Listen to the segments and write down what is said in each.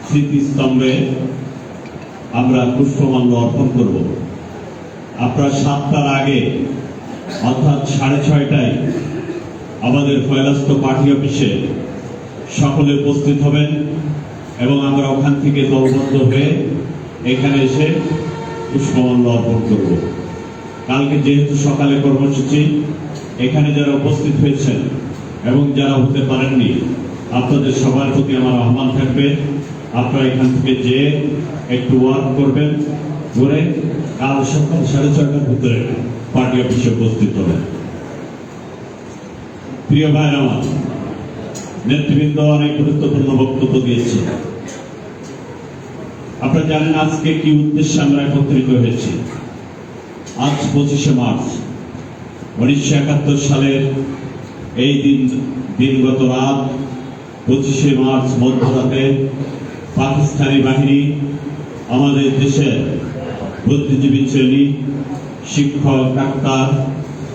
স্মৃতিস্তম্ভে আমরা পুষ্পমাল্য অর্পণ করব। আপনারা 7টার আগে অর্থাৎ 6:30টায় আমাদের কৈলাসহস্ত পার্টি অফিসে সকলে উপস্থিত হবেন এবং আমরা ওখান থেকে দলবদ্ধ হয়ে এখানে এসে পুষ্পমাল্য অর্পণ করব। কালকে যেহেতু সকালে কর্মসূচি, এখানে যারা উপস্থিত হয়েছেন এবং যারা হতে পারেননি, আপনাদের সবার প্রতি আমার আহ্বান থাকবে, আপনারা এখান থেকে যে একটু ওয়ার্ক করবেন, করে কাল সকাল 6:30টার ভিতরে পার্টি অফিসে উপস্থিত হবেন। প্রিয় ভাইরা আমার, নেতৃবৃন্দ অনেক গুরুত্বপূর্ণ বক্তব্য দিয়েছে। আপনারা জানেন আজকে কি উদ্দেশ্যে আমরা একত্রিত হয়েছি। আজ 25শে মার্চ 1971 সালের এই দিনগত রাত 25শে মার্চ মধ্যরাতে পাকিস্তানি বাহিনী আমাদের দেশের বুদ্ধিজীবী শ্রেণী, শিক্ষক, ডাক্তার,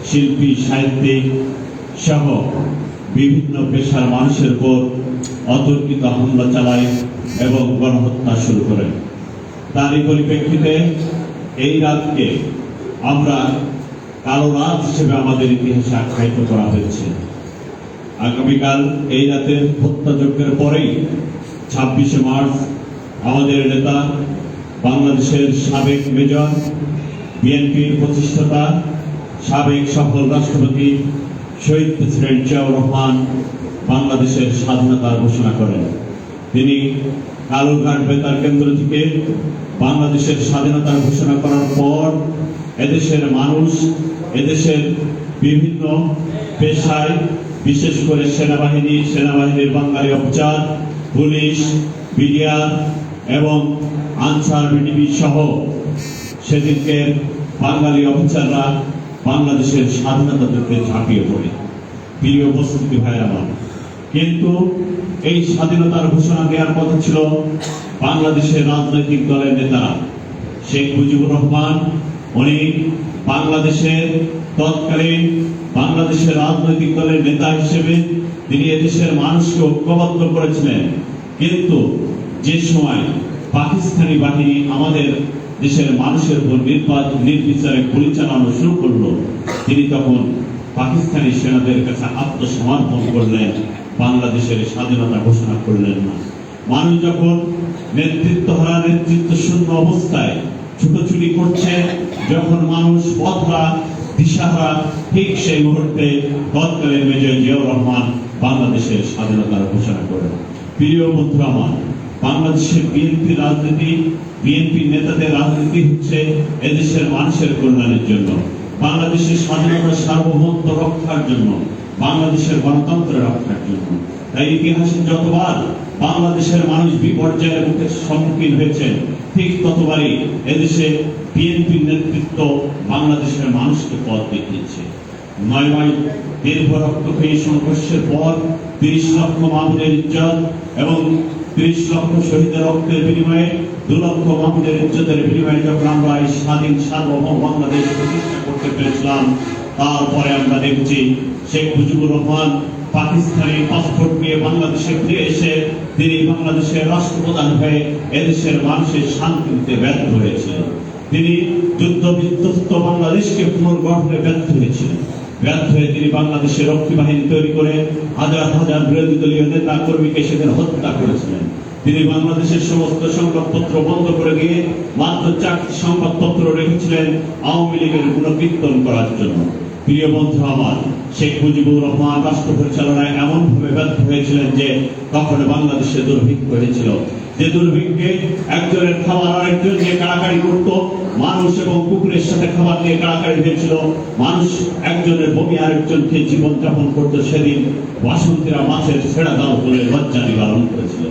শিল্পী, সাহিত্যিক সহ বিভিন্ন পেশার মানুষের উপর অতর্কিত হামলা চালায় এবং গণহত্যা শুরু করে। তারই পরিপ্রেক্ষিতে এই রাতকে আমরা কালো রাত হিসেবে আমাদের ইতিহাসে আখ্যায়িত করা হয়েছে। আগামীকাল এই রাতের হত্যাযজ্ঞের পরেই 26শে মার্চ আমাদের নেতা, বাংলাদেশের সাবেক মেজর, বিএনপির প্রতিষ্ঠাতা, সাবেক সফল রাষ্ট্রপতি শহীদ প্রেসিডেন্ট জিয়াউর রহমান বাংলাদেশের স্বাধীনতার ঘোষণা করেন। তিনি কালুরঘাট বেতার কেন্দ্র থেকে বাংলাদেশের স্বাধীনতার ঘোষণা করার পর এদেশের মানুষ, এদেশের বিভিন্ন পেশায়, বিশেষ করে সেনাবাহিনীর বাঙালি অফিসার, পুলিশ, বিডিআর এবং আনসার বিডিবি সহ সেদিনকে বাঙালি অফিসাররা বাংলাদেশের স্বাধীনতা যুদ্ধে ঝাঁপিয়ে পড়ে। প্রিয় উপস্থিতি ভাইরা আমার, কিন্তু এই স্বাধীনতার ঘোষণা দেওয়ার কথা ছিল বাংলাদেশের রাজনৈতিক দলের নেতারা। শেখ মুজিবুর রহমান উনি বাংলাদেশের তৎকালীন বাংলাদেশের রাজনৈতিক দলের নেতা হিসেবে তিনি এদেশের মানুষকে ঐক্যবদ্ধ করেছিলেন। কিন্তু যে সময় পাকিস্তানি বাহিনী আমাদের দেশের মানুষের উপর নির্বিচারে গুলি চালানো শুরু করলো, তিনি তখন পাকিস্তানি সেনাদের কাছে আত্মসমর্পণ করলেন, বাংলাদেশের স্বাধীনতা ঘোষণা করলেন না। মানুষ যখন নেতৃত্বহারা, নেতৃত্ব শূন্য অবস্থায় ছুটোছুটি করছে, যখন মানুষ পথহারা, দিশাহারা, ঠিক সেই মুহূর্তে তৎকালীন মেজর জিয়াউর রহমান বাংলাদেশের স্বাধীনতার ঘোষণা করেন। প্রিয় বন্ধুরা আমার, বাংলাদেশের বিএনপি নেতাদের রাজনীতি হচ্ছে এদেশের মানুষের কল্যাণের জন্য, বাংলাদেশের স্বাধীনতার সার্বভৌমত্ব রক্ষার জন্য, বাংলাদেশের গণতন্ত্র রক্ষার জন্য। তাই ইতিহাসে যতবার বাংলাদেশের মানুষ বিপর্যয়ের মুখে সম্মুখীন হয়েছেন, ঠিক ততবারই এদেশে বিএনপির নেতৃত্ব বাংলাদেশের মানুষকে পথ দেখিয়েছে। 9 মাস দীর্ঘ রক্তক্ষয়ী সংঘর্ষের পর 30 লক্ষ মামুনের ইজ্জত এবং 30 লক্ষ শহীদের রক্তের বিনিময়ে 2 লক্ষ মামুনের ইজ্জতের বিনিময়ে যখন আমরা এই স্বাধীন সার্বভৌম বাংলাদেশ প্রতিষ্ঠা করতে পেরেছিলাম, তারপরে আমরা দেখছি শেখ মুজিবুর রহমান পাকিস্তানি পাসপোর্ট নিয়ে বাংলাদেশে ফিরে এসে তিনি বাংলাদেশের রাষ্ট্রপ্রধান হয়ে এদেশের মানুষের শান্তি দিতে ব্যর্থ হয়েছিলেন। তিনি যুদ্ধ বিধ্বস্ত বাংলাদেশকে পুনর্গঠনে ব্যর্থ হয়েছিলেন। ব্যর্থ হয়ে তিনি বাংলাদেশের রক্ষী বাহিনী তৈরি করে হাজার হাজার বিরোধী দলীয় নেতা কর্মীকে সেদিন হত্যা করেছিলেন। তিনি বাংলাদেশের সমস্ত সংবাদপত্র বন্ধ করে দিয়ে মাত্র 4টি সংবাদপত্র রেখেছিলেন আওয়ামী লীগের গুণকীর্তন করার জন্য। প্রিয় বন্ধু আমার, শেখ মুজিবুর রহমান রাষ্ট্র পরিচালনায় এমন ভাবে ব্যর্থ হয়েছিলেন যে তখন বাংলাদেশে দুর্ভিক্ষ হয়েছিল। যে দুর্ভিক্ষে একজনের খাবার আরেকজন নিয়ে কাড়াকাড়ি করত, মানুষ এবং কুকুরের সাথে খাবার নিয়ে কাড়াকাড়ি হয়েছিল, মানুষ একজনের বমি আরেকজনকে জীবন যাপন করত। সেদিন বাসন্তীরা মাছের ছেড়া দাও বলে লজ্জা নিবারণ করেছিল।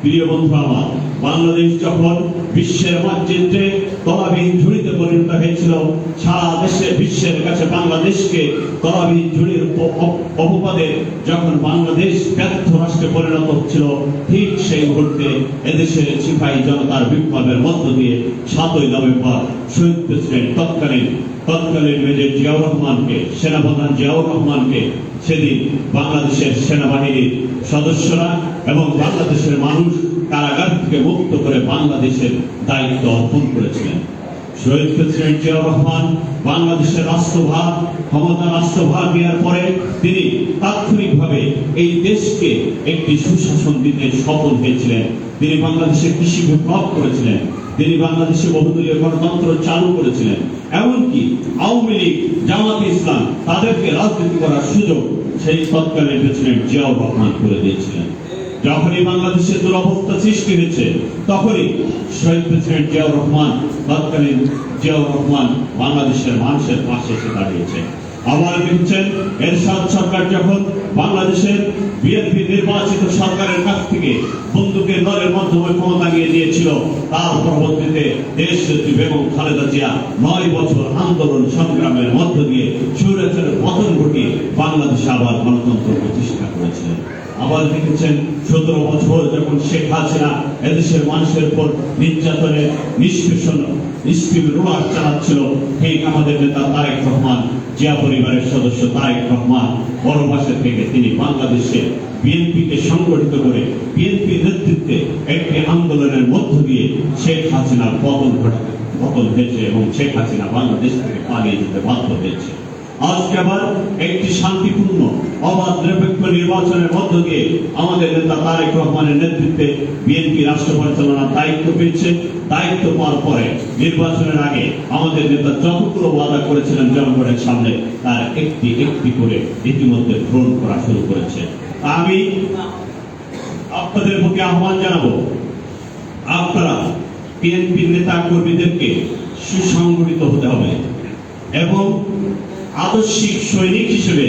প্রিয় বন্ধু আমার, বাংলাদেশ যখন বিশ্বের মানচিত্রে তলাবিহীন ঝুড়িতে পরিণত হয়েছিল, সারা দেশে বিশ্বের কাছে বাংলাদেশকে তলাবিহীন ঝুড়ির অপবাদে যখন বাংলাদেশ ব্যর্থ রাষ্ট্রে পরিণত হচ্ছিল, ঠিক সেই মুহূর্তে এদেশের সিপাহী জনতার বিপ্লবের মধ্য দিয়ে 7ই নভেম্বর শহীদ প্রেসিডেন্ট তৎকালীন মেজর জিয়াউর রহমানকে, সেনাপ্রধান জিয়াউর রহমানকে সেদিন বাংলাদেশের সেনাবাহিনীর সদস্যরা এবং বাংলাদেশের মানুষ কারাগার থেকে মুক্ত করে বাংলাদেশের দায়িত্ব অর্পণ করেছিলেন। শহীদ প্রেসিডেন্ট জিয়াউর রহমান বাংলাদেশের রাষ্ট্রভার দেওয়ার পরে তিনি তাৎক্ষণিকভাবে এই দেশকে একটি সুশাসন দিতে সফল হয়েছিলেন। তিনি বাংলাদেশে কৃষি বিপ্লব করেছিলেন, তিনি বাংলাদেশে বহুদলীয় গণতন্ত্র চালু করেছিলেন, এমনকি আওয়ামী লীগ, জামাতে ইসলাম তাদেরকে রাজনীতি করার সুযোগ সেই তৎকালীন প্রেসিডেন্ট জিয়াউর রহমান করে দিয়েছিলেন। যখনই বাংলাদেশের দুরবস্থা সৃষ্টি হয়েছে তখনই শহীদ প্রেসিডেন্ট জিয়াউর রহমান, তৎকালীন জিয়াউর রহমান বাংলাদেশের মানুষের পাশে এসে দাঁড়িয়েছে। আবার দেখছেন এরশাদ সরকার যখন বাংলাদেশের বিএনপি নির্বাচিত সরকারের কাছ থেকে বন্দুকের দলের মাধ্যমে ক্ষমতা নিয়ে দিয়েছিল, তার পরবর্তীতে দেশ নেত্রী বেগম খালেদা জিয়া 9 বছর আন্দোলন সংগ্রামের মধ্য দিয়ে স্বৈরাচারের পতন ঘটিয়ে বাংলাদেশে আবার গণতন্ত্র প্রতিষ্ঠা করেছিলেন। আবার দেখেছেন 17 বছর যখন শেখ হাসিনা এদেশের মানুষের উপর নির্যাতনের নিষ্ক্রিয় রোলার চালাচ্ছিল, ঠিক আমাদের নেতা তারেক রহমান, জিয়া পরিবারের সদস্য তারেক রহমান পরবাসে থেকে তিনি বাংলাদেশে বিএনপিকে সংগঠিত করে বিএনপির নেতৃত্বে একটি আন্দোলনের মধ্য দিয়ে শেখ হাসিনার পতন হয়েছে এবং শেখ হাসিনা বাংলাদেশ থেকে পালিয়ে যেতে বাধ্য হয়েছে। আজকে আবার একটি শান্তিপূর্ণ অবাধ নিরপেক্ষ নির্বাচনের মধ্য দিয়ে আমাদের নেতা তারেক রহমানের নেতৃত্বে বিএনপি রাষ্ট্র পরিচালনার দায়িত্ব পেয়েছে। দায়িত্ব পাওয়ার পরে নির্বাচনের আগে আমাদের নেতা যতগুলো ওয়াদা করেছিলেন জনগণের সামনে তার একটি একটি করে ইতিমধ্যে পূরণ করা শুরু করেছে। আমি আপনাদের প্রতি আহ্বান জানাবো, আপনারা বিএনপির নেতা কর্মীদেরকে সুসংগঠিত হতে হবে এবং আদর্শিক সৈনিক হিসেবে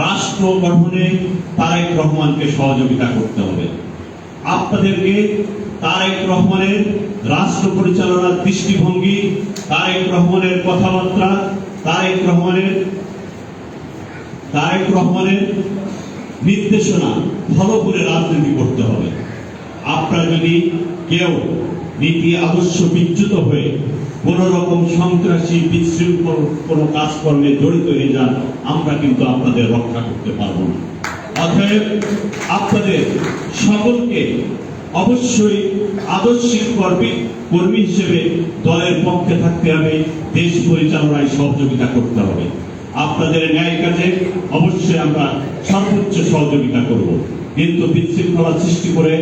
রাষ্ট্র গঠনে তারেক রহমানকে সহযোগিতা করতে হবে। আপনাদেরকে তারেক রহমানের রাষ্ট্র পরিচালনার দৃষ্টিভঙ্গি, তারেক রহমানের কথাবার্তা, তারেক রহমানের নির্দেশনা ফলো করে রাজনীতি করতে হবে। আপনারা যদি কেউ নীতি আদর্শ বিচ্যুত হয়ে কোন রকম সন্ত্রাসী বিশৃঙ্খল কোন কাজকর্মে জড়িত হয়ে যান, আমরা কিন্তু আপনাদের রক্ষা করতে পারবো না। অতএব আপনাদের সকলকে অবশ্যই আদর্শিক কর্মী হিসেবে দলের পক্ষে থাকতে হবে, দেশ পরিচালনায় সহযোগিতা করতে হবে। আপনাদের ন্যায় কাজে অবশ্যই আমরা সর্বোচ্চ সহযোগিতা করব, কিন্তু বিশৃঙ্খলা সৃষ্টি করে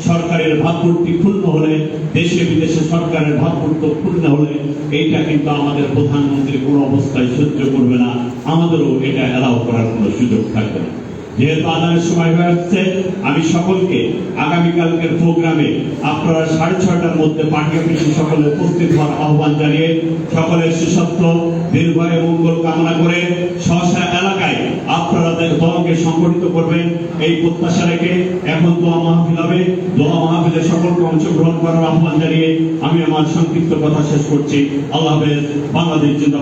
সরকারের ভাবমূর্তি ক্ষুণ্ণ হলে, দেশে বিদেশে সরকারের ভাবমূর্তি ক্ষুণ্ণ হলে এইটা কিন্তু আমাদের প্রধানমন্ত্রী কোনো অবস্থায় সহ্য করবে না, আমাদেরও এটা এলাও করার কোনো সুযোগ থাকবে না। যেহেতু আদানের সময় হয়ে আসছে, আমি সকলকে আগামীকালকের প্রোগ্রামে আপনারা 6:30টার মধ্যে পার্টি অফিসে সকলে উপস্থিত হওয়ার আহ্বান জানিয়ে সকলের সুস্বাস্থ্য দীর্ঘায়ু মঙ্গল কামনা করে স্ব-স্ব এলাকায় আপনারা দলকে সংগঠিত করবেন এই প্রত্যাশা রেখে এখন দোয়া মাহফিল হবে। দোয়া মাহফিলে সকলকে অংশগ্রহণ করার আহ্বান জানিয়ে আমি আমার সংক্ষিপ্ত কথা শেষ করছি। আল্লাহ হাফেজ। বাংলাদেশ জিন্দাবাদ।